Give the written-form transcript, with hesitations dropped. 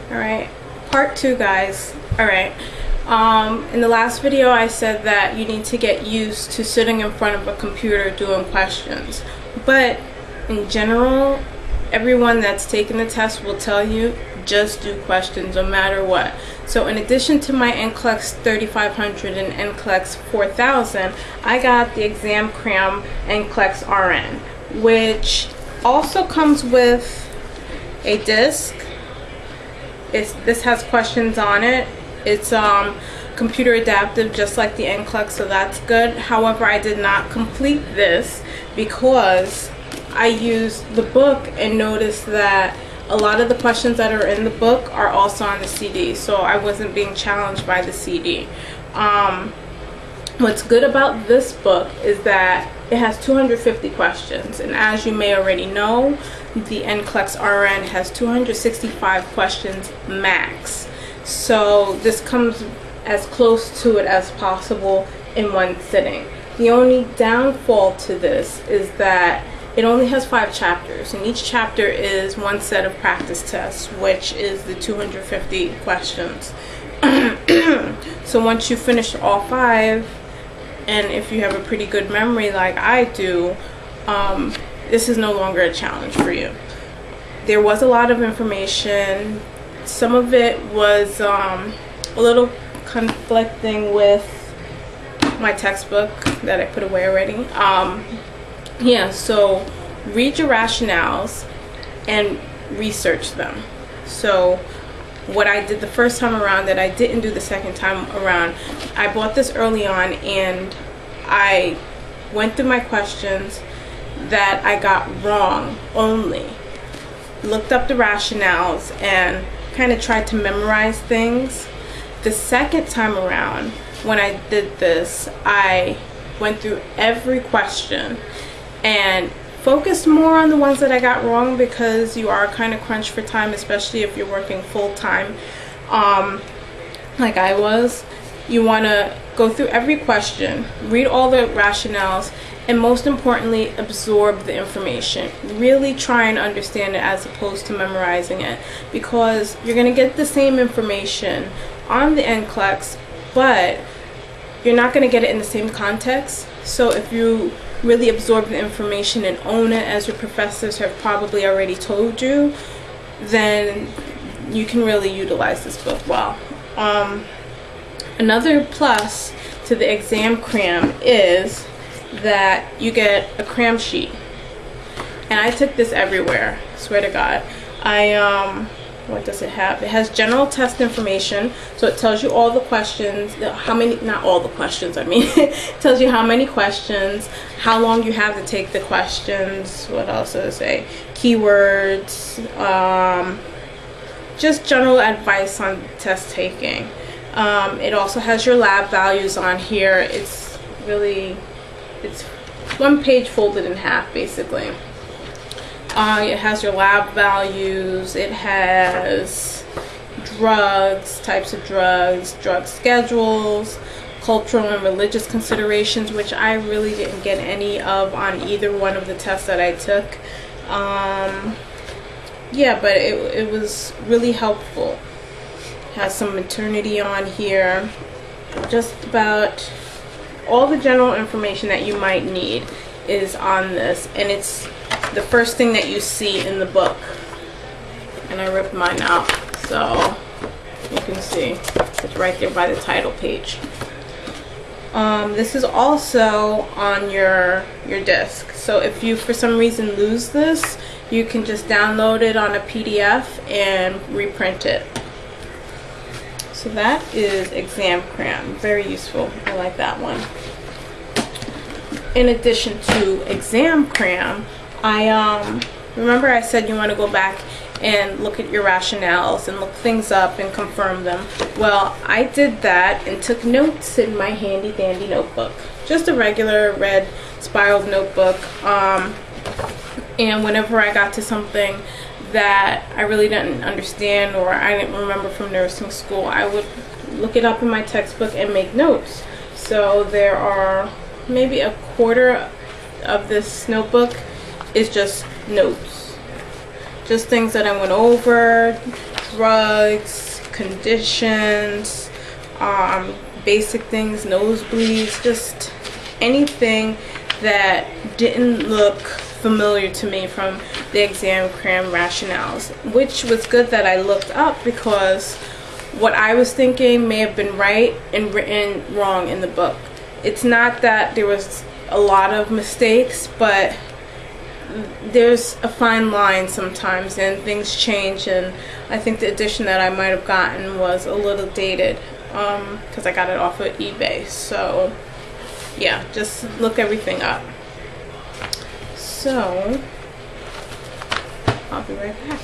All right, part 2, guys. All right, in the last video I said that you need to get used to sitting in front of a computer doing questions, but in general everyone that's taken the test will tell you just do questions no matter what. So in addition to my NCLEX 3500 and NCLEX 4000, I got the Exam Cram NCLEX RN, which also comes with a disc. This has questions on it. It's computer adaptive, just like the NCLEX, so that's good. However, I did not complete this because I used the book and noticed that a lot of the questions that are in the book are also on the CD, so I wasn't being challenged by the CD. What's good about this book is that it has 250 questions, and as you may already know, the NCLEX RN has 265 questions max. So this comes as close to it as possible in one sitting. The only downfall to this is that it only has 5 chapters, and each chapter is one set of practice tests, which is the 250 questions. So once you finish all 5, and if you have a pretty good memory like I do, this is no longer a challenge for you. There was a lot of information. Some of it was a little conflicting with my textbook that I put away already. Yeah, so read your rationales and research them. So what I did the first time around that I didn't do the second time around, I bought this early on and I went through my questions that I got wrong only, looked up the rationales and kind of tried to memorize things. The second time around when I did this, I went through every question and focused more on the ones that I got wrong, because you are kind of crunched for time, especially if you're working full-time like I was. You want to go through every question, read all the rationales, and most importantly, absorb the information. Really try and understand it as opposed to memorizing it, because you're going to get the same information on the NCLEX, but you're not going to get it in the same context. So if you really absorb the information and own it, as your professors have probably already told you, then you can really utilize this book well. Another plus to the Exam Cram is that you get a cram sheet, and I took this everywhere, swear to God. What does it have? It has general test information, so it tells you all the questions, how many, not all the questions, I mean, it tells you how many questions, how long you have to take the questions, what else does it say, keywords, just general advice on test taking. It also has your lab values on here. It's one page folded in half, basically. It has your lab values, it has drugs, types of drugs, drug schedules, cultural and religious considerations, which I really didn't get any of on either one of the tests that I took. Yeah, but it was really helpful. It has some maternity on here, just about all the general information that you might need is on this, and it's the first thing that you see in the book. And I ripped mine out, so you can see it's right there by the title page. This is also on your disc, so if you for some reason lose this, you can just download it on a PDF and reprint it. So that is Exam Cram, very useful. I like that one. In addition to Exam Cram, remember I said you want to go back and look at your rationales and look things up and confirm them. Well, I did that and took notes in my handy dandy notebook, just a regular red spiraled notebook. And whenever I got to something that I really didn't understand or I didn't remember from nursing school, I would look it up in my textbook and make notes. So there are maybe a quarter of this notebook is just notes, just things that I went over, rugs, conditions, basic things, nosebleeds, just anything that didn't look familiar to me from the exam cram rationales, which was good that I looked up, because what I was thinking may have been right and written wrong in the book. It's not that there was a lot of mistakes, but there's a fine line sometimes and things change, and I think the edition that I might have gotten was a little dated because I got it off of eBay. So yeah, just look everything up. So I'll be right back.